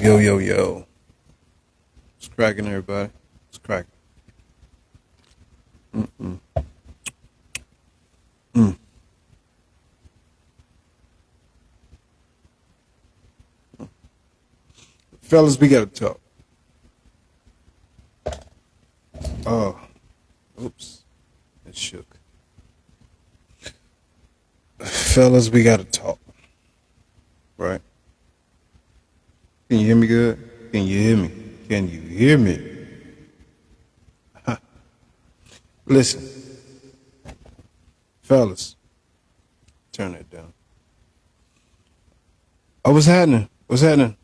Yo, yo, yo. It's cracking, everybody. It's cracking. Mm-mm. Mm. Fellas, we gotta talk. Oh, oops. It shook. Fellas, we gotta talk. Right? Can you hear me good? Can you hear me? Can you hear me? Huh. Listen, fellas, turn that down. Oh, what's happening? What's happening?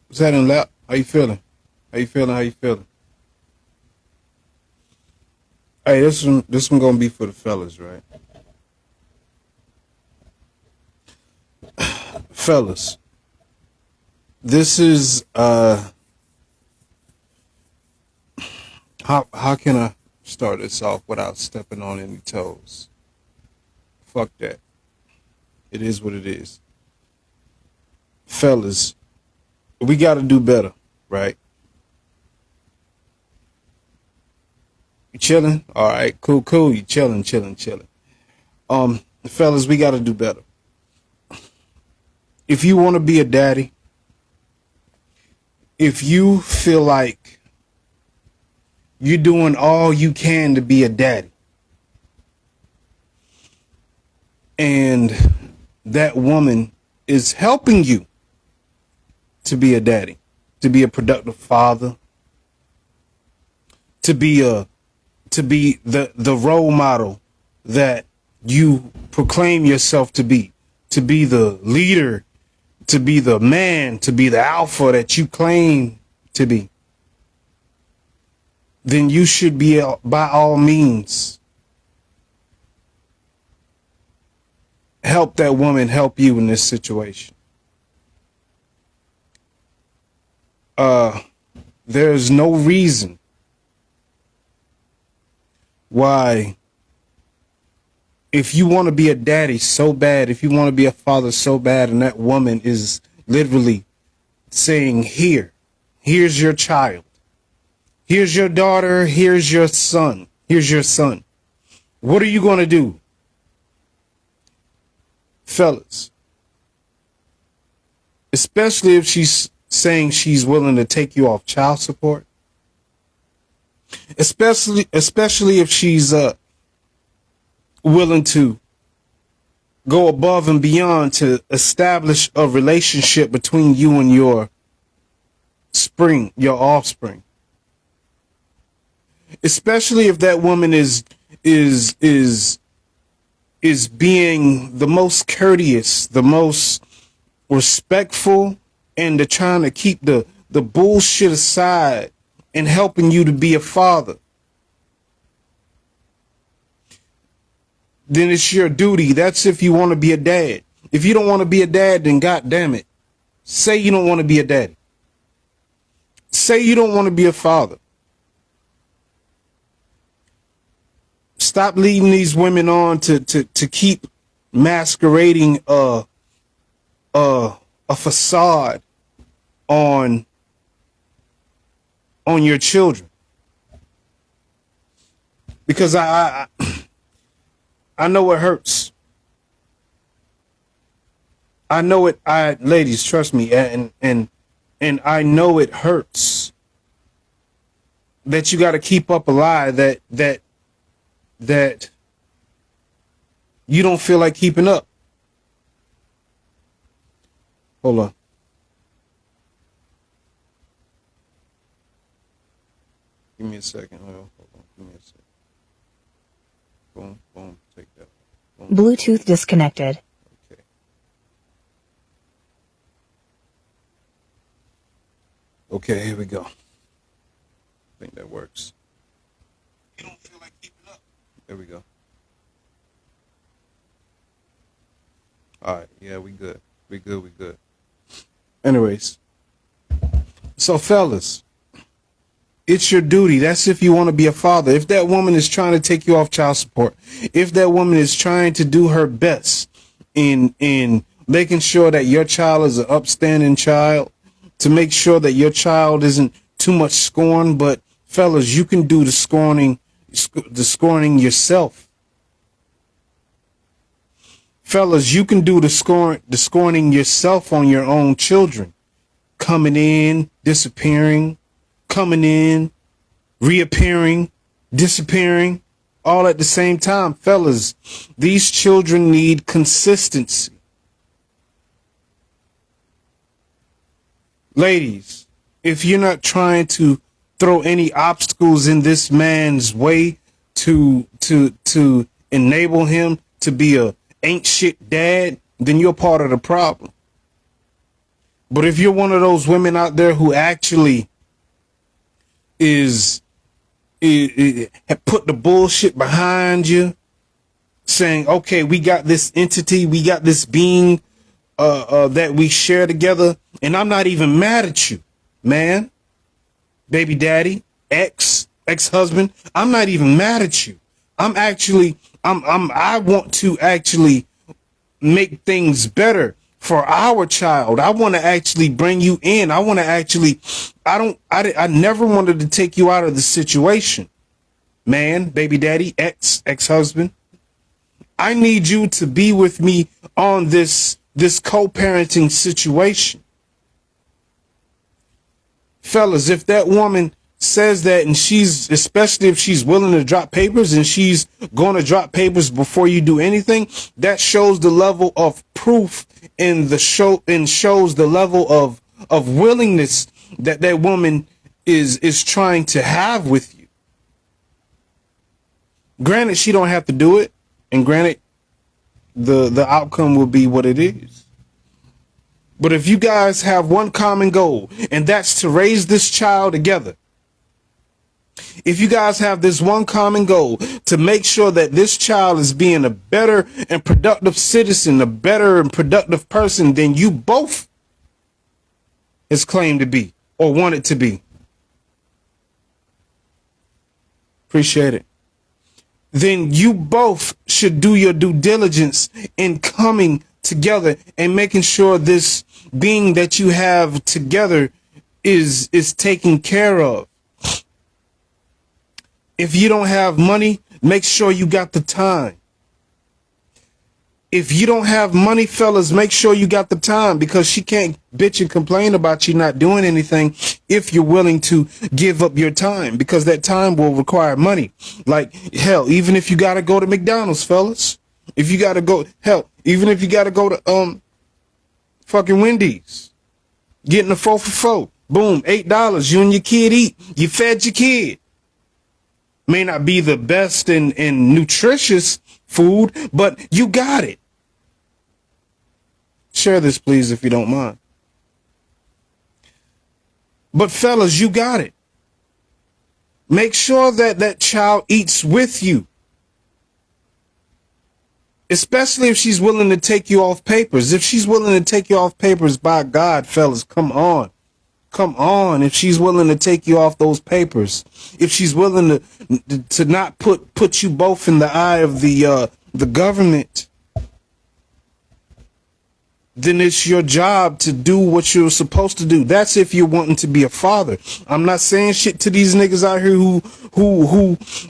What's happening, Lap? How you feeling? How you feeling? How you feeling? Hey, this one gonna be for the fellas, right? Fellas, this is how can I start this off without stepping on any toes? Fuck that. It is what it is. Fellas, we gotta do better, right? You chilling? All right, cool. You chilling. Fellas, we gotta do better. If you want to be a daddy, if you feel like you're doing all you can to be a daddy, and that woman is helping you to be a daddy, to be a productive father, to be the role model that you proclaim yourself to be the leader, to be the man, to be the alpha that you claim to be, then you should be, by all means, help that woman help you in this situation. There's no reason why, if you want to be a daddy so bad, if you want to be a father so bad, and that woman is literally saying, here's your child, here's your daughter, here's your son, what are you going to do? Fellas, especially if she's saying she's willing to take you off child support, especially if she's willing to go above and beyond to establish a relationship between you and your offspring. Especially if that woman is being the most courteous, the most respectful, and they're trying to keep the bullshit aside and helping you to be a father. Then it's your duty. That's if you want to be a dad. If you don't want to be a dad, then God damn it, say you don't want to be a daddy. Say you don't want to be a father. Stop leading these women on to keep masquerading a facade on your children. Because I know it hurts. I know it. Ladies, trust me, and I know it hurts that you got to keep up a lie that you don't feel like keeping up. Hold on. Give me a second. Hold on. Give me a second. Boom. Take that. Boom. Bluetooth disconnected. Okay. Okay, here we go. I think that works. You don't feel like keeping up. There we go. All right. Yeah, we good. We good. Anyways. So, fellas, it's your duty. That's if you want to be a father. If that woman is trying to take you off child support, if that woman is trying to do her best in making sure that your child is an upstanding child, to make sure that your child isn't too much scorned. But fellas, you can do the scorning yourself. Fellas, you can do the scorning yourself on your own children. Coming in, disappearing, coming in, reappearing, disappearing, all at the same time. Fellas, these children need consistency. Ladies, if you're not trying to throw any obstacles in this man's way to enable him to be a ain't shit dad, then you're part of the problem. But if you're one of those women out there who actually have put the bullshit behind you, saying, okay, we got this entity, we got this being that we share together, and I'm not even mad at you, man, baby daddy, ex-husband, I'm not even mad at you. I want to actually make things better for our child. I want to actually bring you in. I want to actually, I never wanted to take you out of the situation, man, baby daddy, ex-husband. I need you to be with me on this co-parenting situation. Fellas, if that woman says that, and especially if she's willing to drop papers, and she's going to drop papers before you do anything, that shows the level of proof in the show, and shows the level of willingness that woman is trying to have with you. Granted, she don't have to do it, and granted, the outcome will be what it is. But if you guys have one common goal, and that's to raise this child together, if you guys have this one common goal to make sure that this child is being a better and productive citizen, a better and productive person than you both has claimed to be or wanted to be, appreciate it, then you both should do your due diligence in coming together and making sure this being that you have together is taken care of. If you don't have money, make sure you got the time. If you don't have money, fellas, make sure you got the time, because she can't bitch and complain about you not doing anything if you're willing to give up your time, because that time will require money. Like, hell, even if you got to go to McDonald's, fellas, if you got to go, hell, even if you got to go to fucking Wendy's, getting a 4 for $4, boom, $8, you and your kid eat, you fed your kid. May not be the best and nutritious food, but you got it. Share this, please, if you don't mind. But fellas, you got it. Make sure that that child eats with you. Especially if she's willing to take you off papers. If she's willing to take you off papers, by God, fellas, come on. Come on, if she's willing to take you off those papers, if she's willing to not put you both in the eye of the government, then it's your job to do what you're supposed to do. That's if you're wanting to be a father. I'm not saying shit to these niggas out here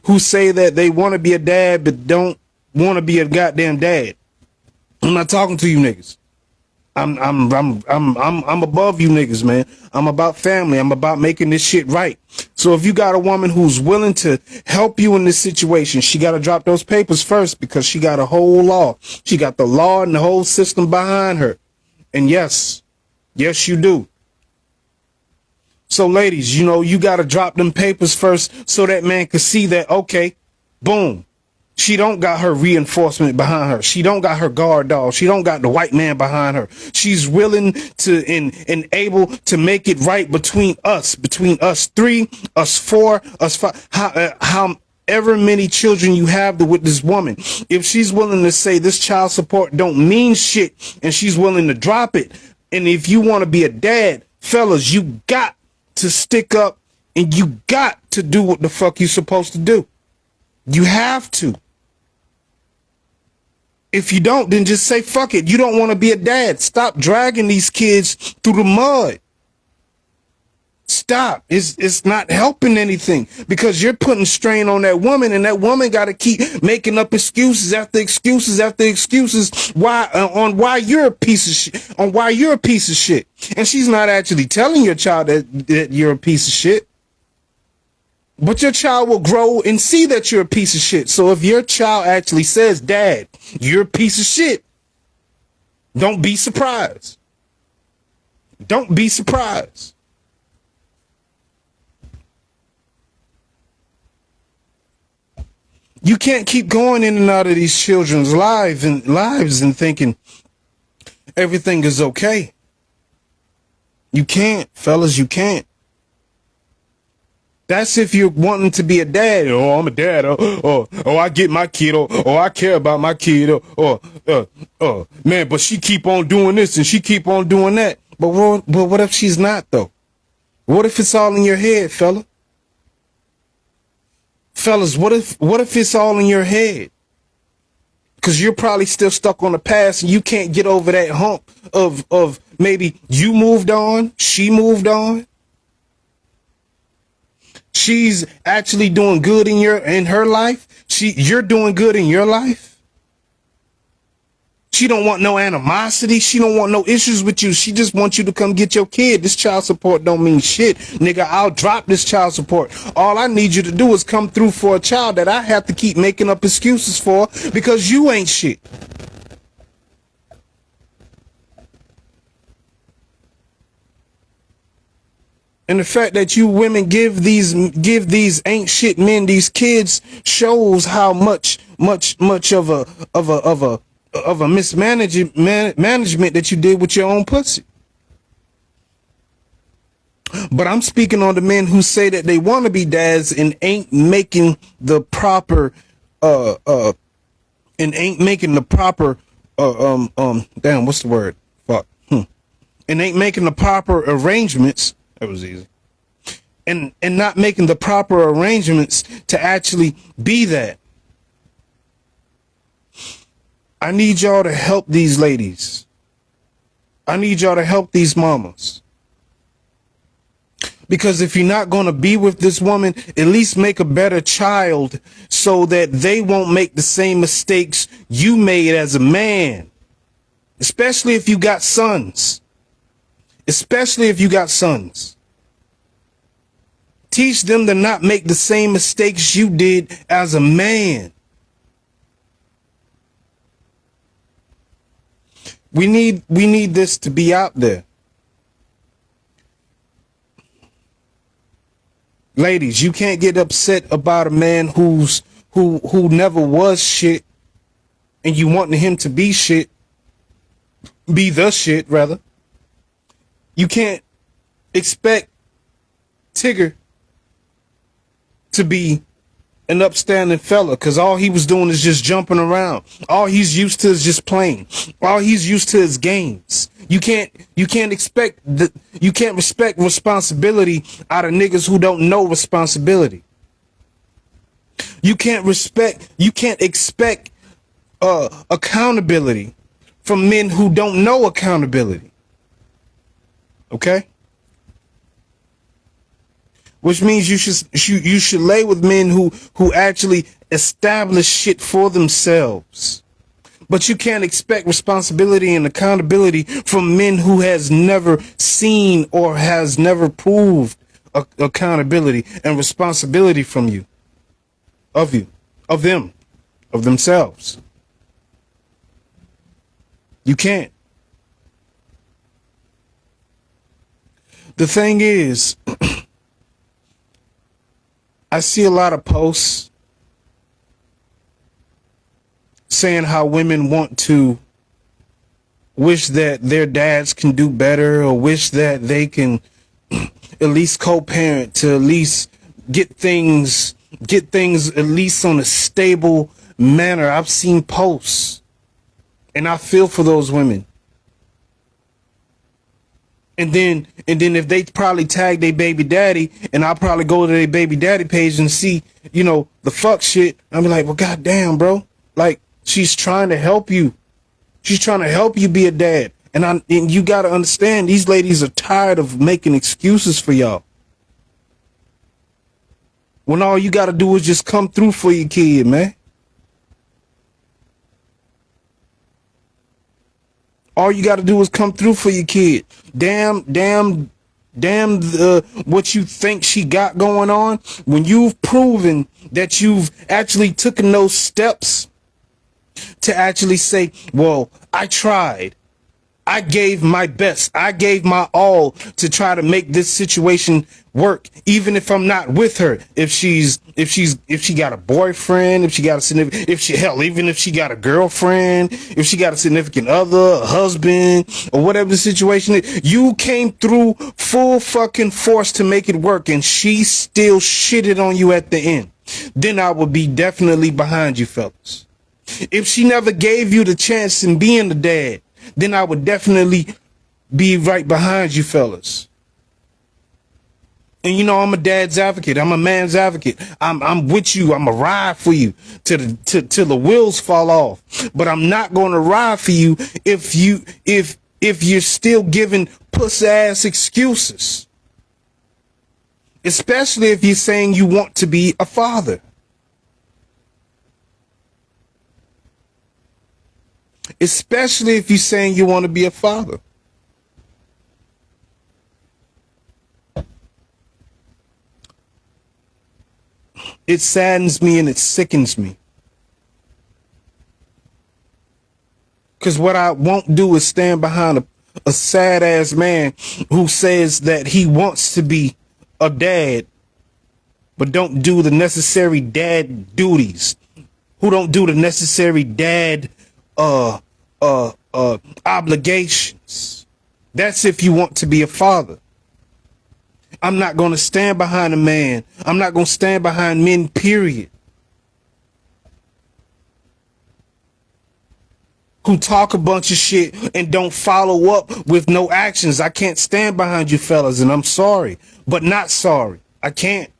who say that they want to be a dad but don't want to be a goddamn dad. I'm not talking to you niggas. I'm above you niggas, man. I'm about family. I'm about making this shit right. So if you got a woman who's willing to help you in this situation, she got to drop those papers first, because she got a whole law. She got the law and the whole system behind her. And yes, you do. So ladies, you got to drop them papers first so that man can see that, okay, boom. She don't got her reinforcement behind her. She don't got her guard dog. She don't got the white man behind her. She's willing to and able to make it right between us three, us four, us five, however many children you have with this woman. If she's willing to say this child support don't mean shit, and she's willing to drop it, and if you want to be a dad, fellas, you got to stick up, and you got to do what the fuck you supposed to do. You have to. If you don't, then just say fuck it. You don't want to be a dad. Stop dragging these kids through the mud. stop. It's not helping anything, because you're putting strain on that woman, and that woman got to keep making up excuses after excuses after excuses why you're a piece of shit, on why you're a piece of shit. And she's not actually telling your child that you're a piece of shit. But your child will grow and see that you're a piece of shit. So if your child actually says, Dad, you're a piece of shit, don't be surprised. Don't be surprised. You can't keep going in and out of these children's lives and thinking everything is okay. You can't, fellas, you can't. That's if you're wanting to be a dad. Oh, I'm a dad. Oh, I get my kid. Oh, I care about my kid. Man, but she keep on doing this and she keep on doing that. But what if she's not, though? What if it's all in your head, fella? Fellas, what if it's all in your head? Because you're probably still stuck on the past and you can't get over that hump of maybe you moved on, she moved on. She's actually doing good in her life. You're doing good in your life. She don't want no animosity. She don't want no issues with you. She just wants you to come get your kid. This child support don't mean shit. Nigga, I'll drop this child support. All I need you to do is come through for a child that I have to keep making up excuses for because you ain't shit. And the fact that you women give these ain't shit men these kids shows how much of a mismanagement that you did with your own pussy. But I'm speaking on the men who say that they want to be dads and ain't making the proper damn, what's the word? Fuck. And ain't making the proper arrangements. That was easy. And not making the proper arrangements to actually be that. I need y'all to help these ladies. I need y'all to help these mamas. Because if you're not going to be with this woman, at least make a better child so that they won't make the same mistakes you made as a man. Especially if you got sons. Especially if you got sons. Teach them to not make the same mistakes you did as a man. We need this to be out there. Ladies, you can't get upset about a man who never was shit and you wanting him to be shit. Be the shit, rather. You can't expect Tigger to be an upstanding fella because all he was doing is just jumping around. All he's used to is just playing. All he's used to is games. You can't respect responsibility out of niggas who don't know responsibility. You can't expect accountability from men who don't know accountability. Okay? Which means you should lay with men who actually establish shit for themselves. But you can't expect responsibility and accountability from men who has never seen or has never proved accountability and responsibility from you. Of themselves. You can't. The thing is, I see a lot of posts saying how women want to wish that their dads can do better or wish that they can at least co-parent to at least get things at least on a stable manner. I've seen posts and I feel for those women. And then if they probably tag their baby daddy, and I'll probably go to their baby daddy page and see, the fuck shit. I'll be like, well, goddamn, bro. Like, she's trying to help you. She's trying to help you be a dad. And you got to understand, these ladies are tired of making excuses for y'all. when all you got to do is just come through for your kid, man. All you got to do is come through for your kid. Damn what you think she got going on, when you've proven that you've actually taken those steps to actually say, well, I tried. I gave my best. I gave my all to try to make this situation work, even if I'm not with her. If she got a boyfriend, if she got a significant, even if she got a girlfriend, if she got a significant other, a husband, or whatever the situation is, you came through full fucking force to make it work, and she still shitted on you at the end. Then I would be definitely behind you, fellas. If she never gave you the chance in being the dad, then I would definitely be right behind you, fellas. And you know, I'm a dad's advocate. I'm a man's advocate. I'm with you. I'm a ride for you till the wheels fall off. But I'm not going to ride for you if you're still giving puss ass excuses. Especially if you're saying you want to be a father. Especially if you're saying you want to be a father. It saddens me and it sickens me. Because what I won't do is stand behind a sad ass man who says that he wants to be a dad, but don't do the necessary dad duties. Who don't do the necessary dad obligations. That's if you want to be a father. I'm not going to stand behind a man. I'm not going to stand behind men, period, who talk a bunch of shit and don't follow up with no actions. I can't stand behind you fellas, and I'm sorry, but not sorry. I can't.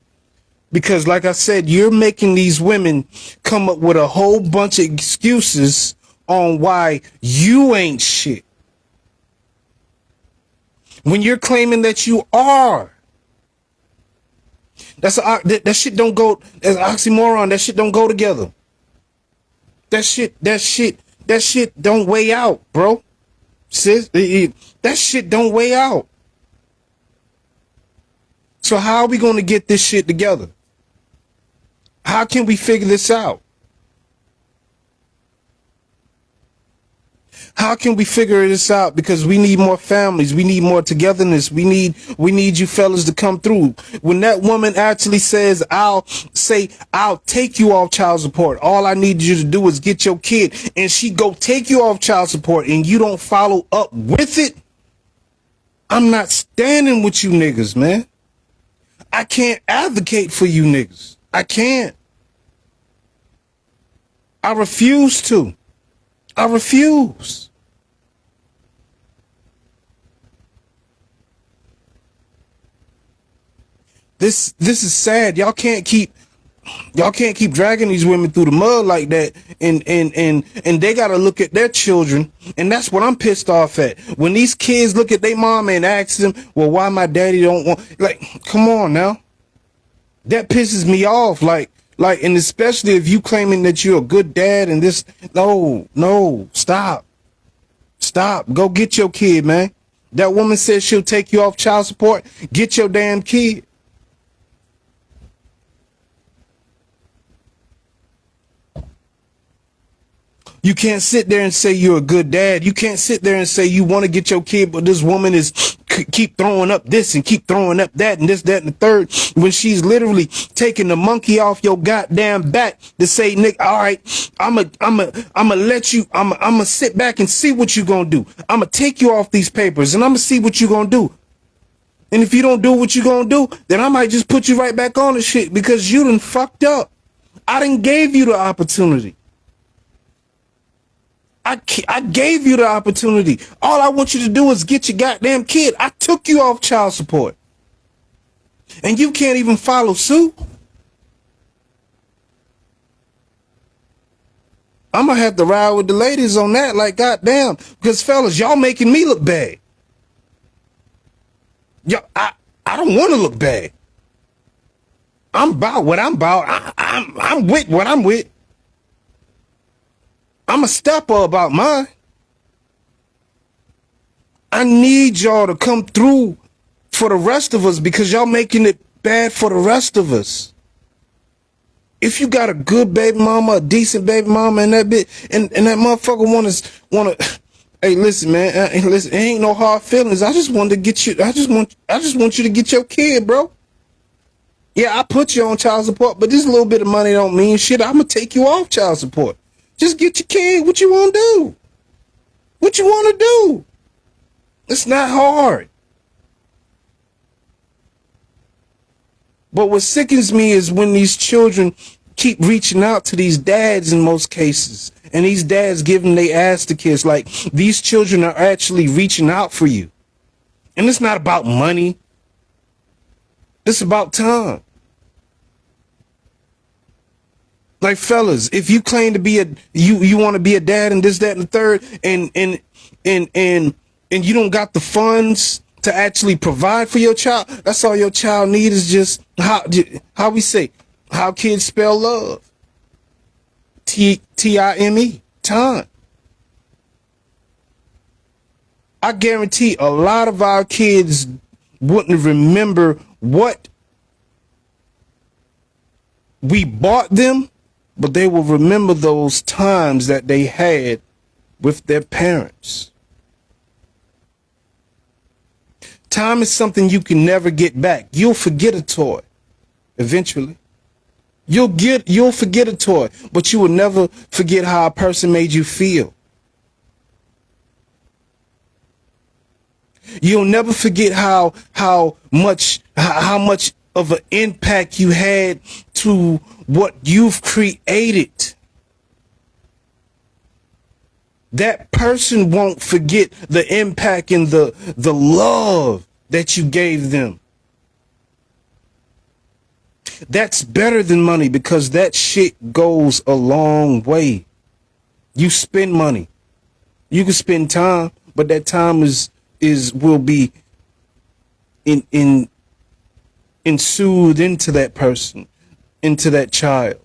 Because like I said, you're making these women come up with a whole bunch of excuses on why you ain't shit, when you're claiming that you are. That shit don't go. That's an oxymoron. That shit don't go together. That shit don't weigh out, bro. Sis, that shit don't weigh out. So how are we going to get this shit together? How can we figure this out? How can we figure this out? Because we need more families. We need more togetherness. We need you fellas to come through. When that woman actually says, I'll take you off child support. All I need you to do is get your kid. And she go take you off child support and you don't follow up with it. I'm not standing with you niggas, man. I can't advocate for you niggas. I can't. I refuse to. I refuse. This is sad. Y'all can't keep dragging these women through the mud like that, and they gotta look at their children, and that's what I'm pissed off at. When these kids look at their mom and ask them, well, why my daddy don't want, like, come on now. That pisses me off. Like, and especially if you claiming that you're a good dad and this, no, stop. Go get your kid, man. That woman says she'll take you off child support. Get your damn kid. You can't sit there and say you're a good dad. You can't sit there and say you want to get your kid, but this woman is keep throwing up this and keep throwing up that and this, that, and the third, when she's literally taking the monkey off your goddamn back to say, Nick, all right, I'ma let you, I'ma sit back and see what you gonna do. I'ma take you off these papers and I'ma see what you gonna do. And if you don't do what you gonna do, then I might just put you right back on the shit because you done fucked up. I done gave you the opportunity. I gave you the opportunity. All I want you to do is get your goddamn kid. I took you off child support. And you can't even follow suit. I'm going to have to ride with the ladies on that, like, goddamn. Because, fellas, y'all making me look bad. I don't want to look bad. I'm about what I'm about. I'm with what I'm with. I'm a stepper about mine. I need y'all to come through for the rest of us because y'all making it bad for the rest of us. If you got a good baby mama, a decent baby mama, and that bit, and that motherfucker wanna, hey, listen, man, listen, it ain't no hard feelings. I just wanted to get you. I just want you to get your kid, bro. Yeah, I put you on child support, but this little bit of money don't mean shit. I'm gonna take you off child support. Just get your kid. What you want to do? What you want to do? It's not hard. But what sickens me is when these children keep reaching out to these dads in most cases, and these dads giving their ass to kids. Like, these children are actually reaching out for you. And it's not about money. It's about time. Like, fellas, if you claim to be you want to be a dad and this, that, and the third, and you don't got the funds to actually provide for your child, that's all your child needs is just how we say, how kids spell love. Time. Time. I guarantee a lot of our kids wouldn't remember what we bought them, but they will remember those times that they had with their parents. Time is something you can never get back. You'll forget a toy eventually. You'll forget a toy, but you will never forget how a person made you feel. You'll never forget how much of an impact you had to what you've created. That person won't forget the impact and the love that you gave them. That's better than money because that shit goes a long way. You spend money. You can spend time, but that time will be ensued into that person, into that child.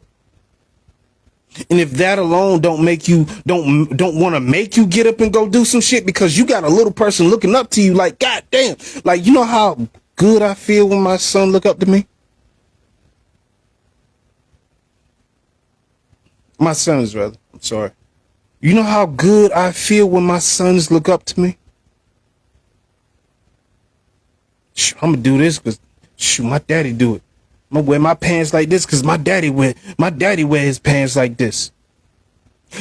And if that alone don't want to make you get up and go do some shit because you got a little person looking up to you like, God damn, like, you know how good I feel when my son look up to me? My sons, rather. I'm sorry. You know how good I feel when my sons look up to me? I'm gonna do this because my daddy do it. I'm gonna wear my pants like this because my daddy wear his pants like this.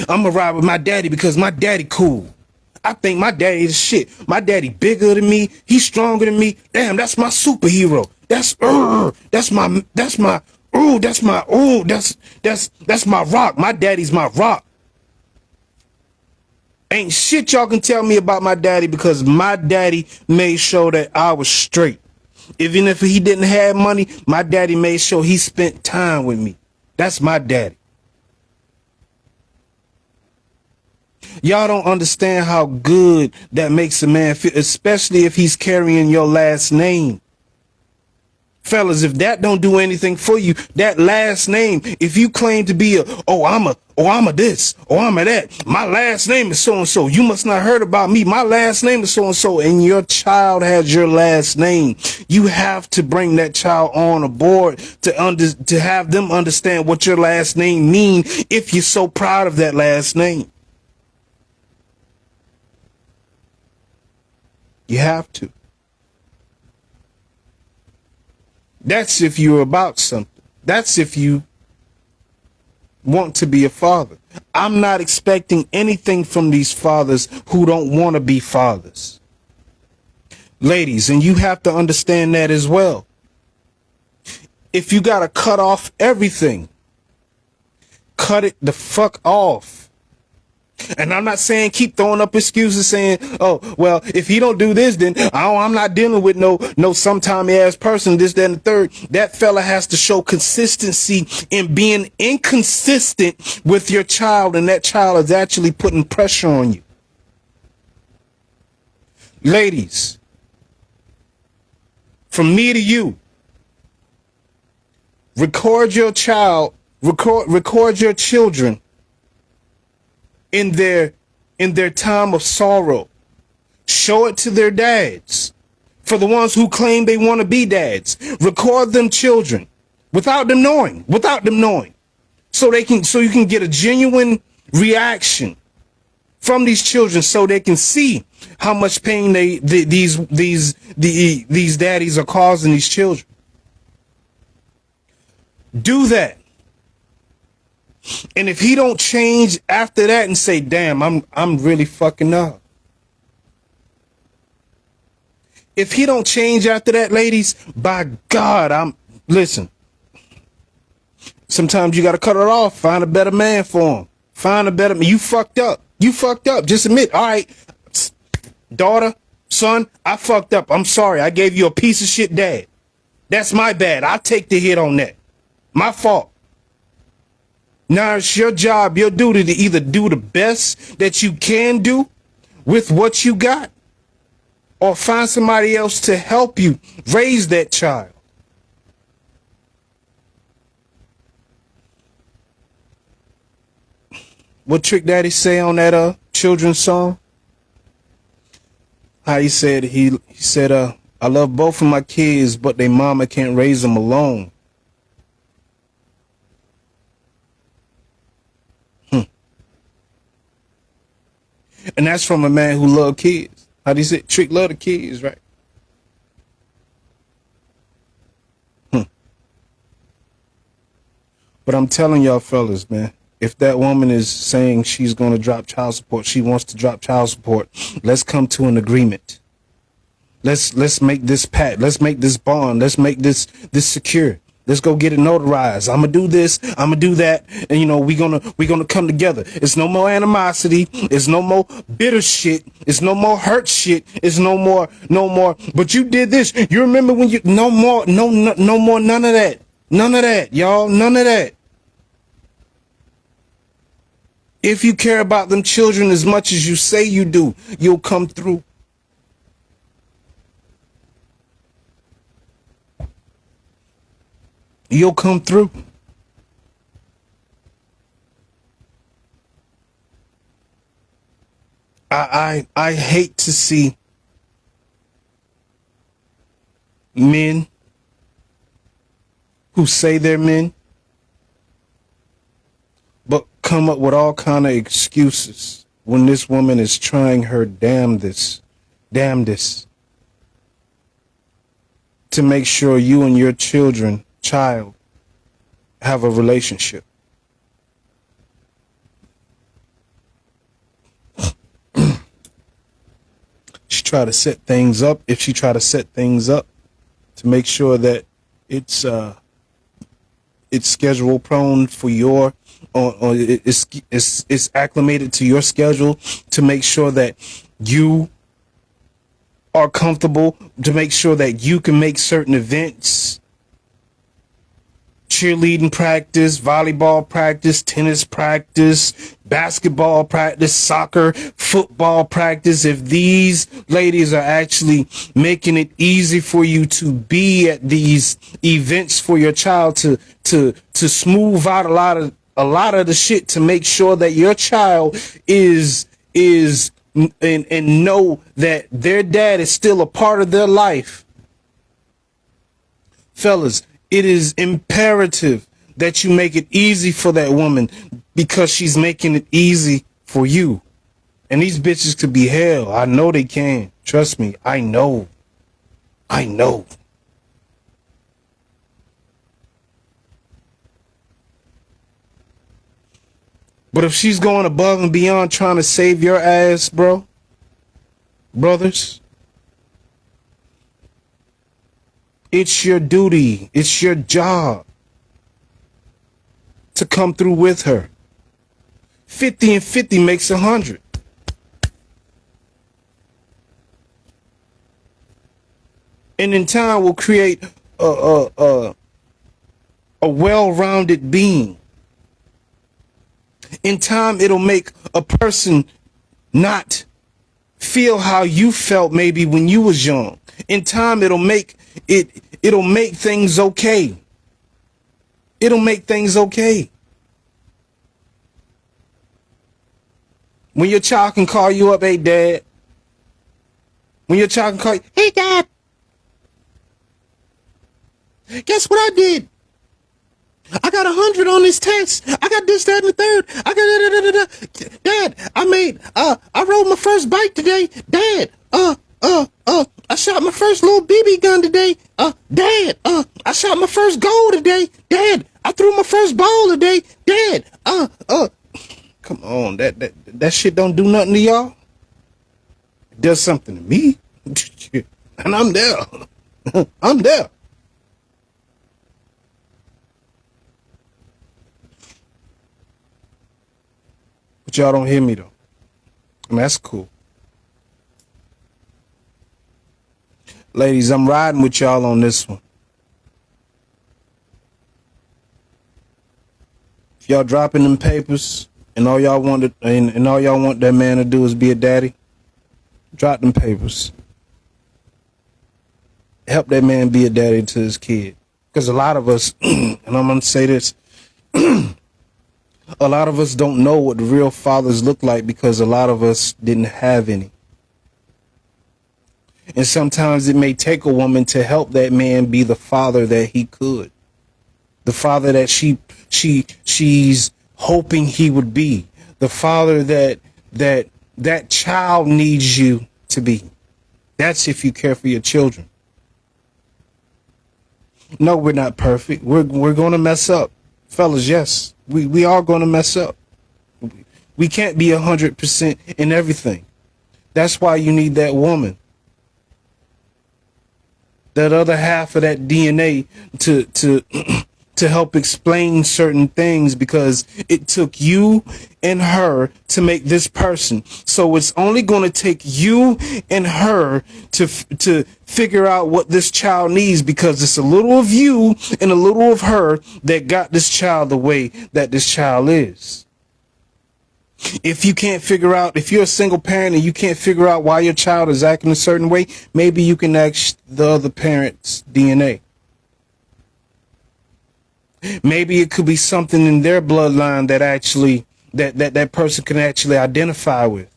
I'm gonna ride with my daddy because my daddy cool. I think my daddy is shit. My daddy bigger than me. He's stronger than me. Damn, that's my superhero. That's my rock. My daddy's my rock. Ain't shit y'all can tell me about my daddy because my daddy made sure that I was straight. Even if he didn't have money, my daddy made sure he spent time with me. That's my daddy. Y'all don't understand how good that makes a man feel, especially if he's carrying your last name. Fellas, if that don't do anything for you, that last name, if you claim to be I'm a this, or I'm a that, my last name is so-and-so, you must not heard about me, my last name is so-and-so, and your child has your last name. You have to bring that child on board to have them understand what your last name mean if you're so proud of that last name. You have to. That's if you're about something. That's if you want to be a father. I'm not expecting anything from these fathers who don't want to be fathers. Ladies, and you have to understand that as well. If you got to cut off everything, cut it the fuck off. And I'm not saying keep throwing up excuses saying, oh, well, if he don't do this, then I'm not dealing with no sometime ass person, this, that, and the third. That fella has to show consistency in being inconsistent with your child, and that child is actually putting pressure on you. Ladies, from me to you, Record your child, record your children in their time of sorrow. Show it to their dads. For the ones who claim they want to be dads, record them children without them knowing, so you can get a genuine reaction from these children, so they can see how much pain these daddies are causing these children. Do that. And if he don't change after that and say, damn, I'm really fucking up. If he don't change after that, ladies, by God, listen. Sometimes you got to cut it off. Find a better man for him. Find a better man. You fucked up. Just admit. All right, daughter, son, I fucked up. I'm sorry. I gave you a piece of shit dad. That's my bad. I'll take the hit on that. My fault. Now it's your job, your duty to either do the best that you can do with what you got, or find somebody else to help you raise that child. What Trick Daddy say on that children's song? How he said, I love both of my kids, but they mama can't raise them alone. And that's from a man who loved kids. How do you say? Trick love the kids, right? But I'm telling y'all fellas, man, if that woman is saying she's going to drop child support, she wants to drop child support, let's come to an agreement. Let's make this pact. Let's make this bond. Let's make this secure. Let's go get it notarized. I'm gonna do this. I'm gonna do that. And we're gonna come together. It's no more animosity. It's no more bitter shit. It's no more hurt shit. It's no more. But you did this. You remember when you no more. No more. None of that. None of that, y'all. None of that. If you care about them children as much as you say you do, you'll come through. You'll come through. I hate to see men who say they're men, but come up with all kind of excuses when this woman is trying her damnedest to make sure you and your child have a relationship. She try to set things up. If she try to set things up to make sure that it's schedule prone for your, or it's acclimated to your schedule, to make sure that you are comfortable, to make sure that you can make certain events, cheerleading practice, volleyball practice, tennis practice, basketball practice, soccer, football practice. If these ladies are actually making it easy for you to be at these events for your child, to smooth out a lot of the shit, to make sure that your child is and know that their dad is still a part of their life. Fellas, it is imperative that you make it easy for that woman, because she's making it easy for you. And these bitches could be hell. I know they can. Trust me. I know. But if she's going above and beyond trying to save your ass, brothers, it's your duty, it's your job to come through with her. 50 and 50 makes 100. And in time will create a well-rounded being. In time, it'll make a person not feel how you felt maybe when you was young. In time, it'll make things okay. It'll make things okay. When your child can call you up, hey dad. When your child can call you, hey dad, guess what I did? I got 100 on this test. I got this, that, and the third. I got Dad, I rode my first bike today. Dad, I shot my first little BB gun today. Dad, I shot my first goal today. Dad, I threw my first ball today. Dad, come on, that shit don't do nothing to y'all. It does something to me, and I'm there. I'm there. But y'all don't hear me though. And that's cool. Ladies, I'm riding with y'all on this one. If y'all dropping them papers and all y'all want and all y'all want that man to do is be a daddy, drop them papers. Help that man be a daddy to his kid. Because a lot of us, and I'm going to say this, a lot of us don't know what the real fathers look like because a lot of us didn't have any. And sometimes it may take a woman to help that man be the father that he could. The father that she's hoping he would be. The father that child needs you to be. That's if you care for your children. No, we're not perfect. We're going to mess up. Fellas, yes. We are going to mess up. We can't be 100% in everything. That's why you need that woman. That other half of that DNA to help explain certain things, because it took you and her to make this person. So it's only going to take you and her to figure out what this child needs, because it's a little of you and a little of her that got this child the way that this child is. If you can't figure out, if you're a single parent and you can't figure out why your child is acting a certain way, maybe you can ask the other parent's DNA. Maybe it could be something in their bloodline that actually, that person can actually identify with.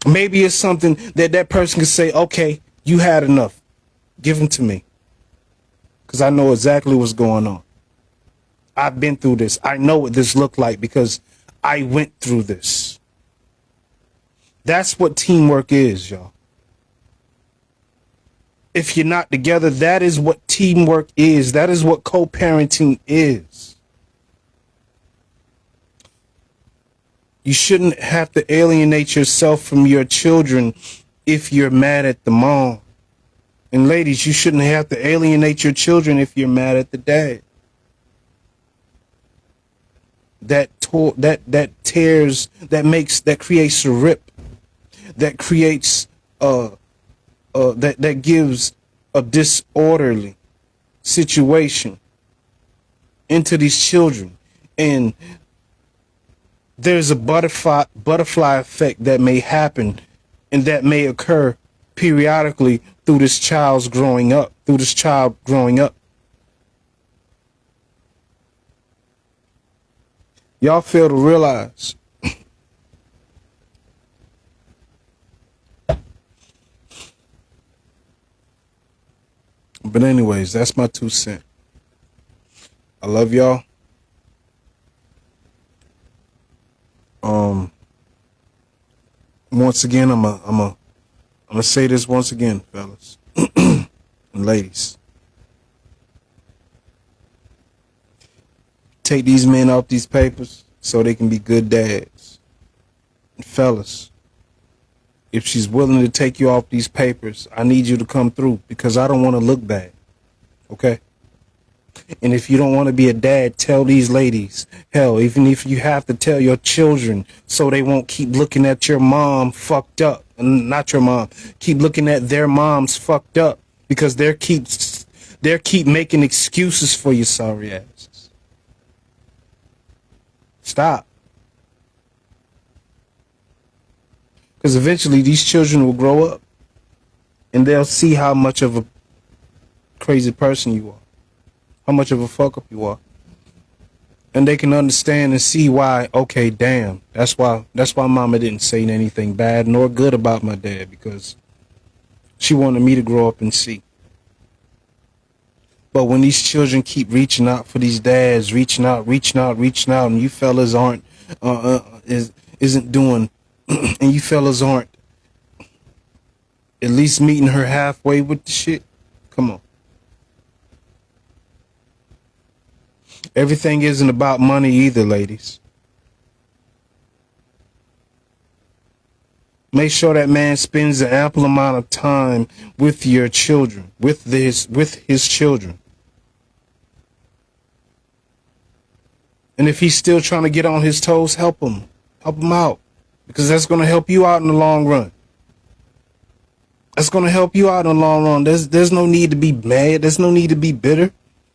Maybe it's something that person can say, okay, you had enough. Give them to me. Because I know exactly what's going on. I've been through this. I know what this looked like because I went through this. That's what teamwork is, y'all. If you're not together, that is what teamwork is. That is what co-parenting is. You shouldn't have to alienate yourself from your children if you're mad at the mom. And ladies, you shouldn't have to alienate your children if you're mad at the dad. That tears, that creates a rip, that creates that gives a disorderly situation into these children, and there's a butterfly effect that may happen and that may occur periodically through this child growing up. Y'all fail to realize but anyways, that's my 2 cents. I love y'all. Once again, I'm gonna say this once again, fellas and ladies. Take these men off these papers so they can be good dads. And fellas, if she's willing to take you off these papers, I need you to come through, because I don't want to look bad. Okay? And if you don't want to be a dad, tell these ladies. Hell, even if you have to tell your children so they won't keep looking at your mom fucked up. Not your mom. Keep looking at their moms fucked up, because they keep making excuses for your sorry asses. Stop. Because eventually these children will grow up and they'll see how much of a crazy person you are. how much of a fuck up you are. And they can understand and see why, okay, damn, that's why mama didn't say anything bad nor good about my dad, because she wanted me to grow up and see. But when these children keep reaching out for these dads, reaching out, and you fellas aren't, isn't doing, and you fellas aren't at least meeting her halfway with the shit, come on. Everything isn't about money either, ladies. Make sure that man spends an ample amount of time with your children, with his children. And if he's still trying to get on his toes, help him out, because that's going to help you out in the long run. That's going to help you out in the long run. There's no need to be mad. There's no need to be bitter,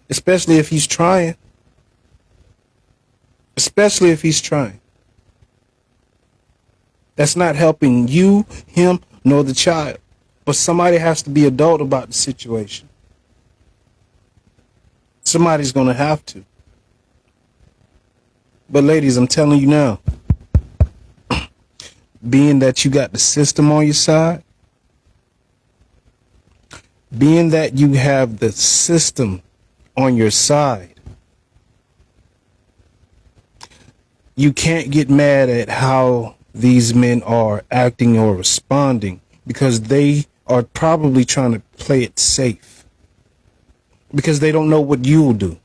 especially if he's trying. Especially if he's trying. That's not helping you, him, nor the child. But somebody has to be adult about the situation. Somebody's going to have to. But ladies, I'm telling you now, being that you got the system on your side, being that you have the system on your side, you can't get mad at how these men are acting or responding, because they are probably trying to play it safe, because they don't know what you'll do.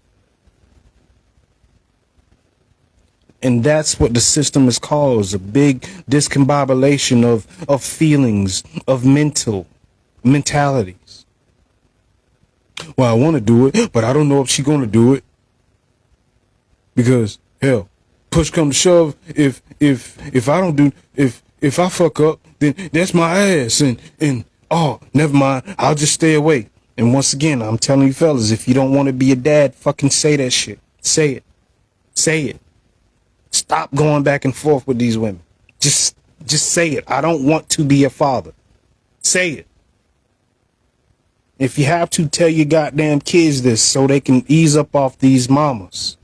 And that's what the system is called, is a big discombobulation of feelings, of mentalities. Well, I want to do it, but I don't know if she's going to do it. Because, hell, push come to shove, if I fuck up, then that's my ass. And oh, never mind, I'll just stay away. And once again, I'm telling you fellas, if you don't want to be a dad, fucking say that shit. Say it. Say it. Stop going back and forth with these women. Just say it. I don't want to be a father. Say it. If you have to, tell your goddamn kids this so they can ease up off these mamas.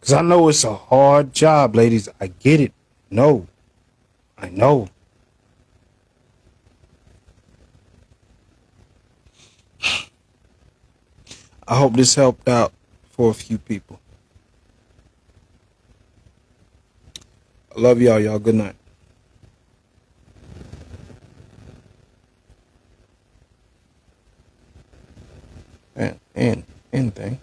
Because I know it's a hard job, ladies. I get it. No. I know. I hope this helped out for a few people. I love y'all. Y'all good night. And anything.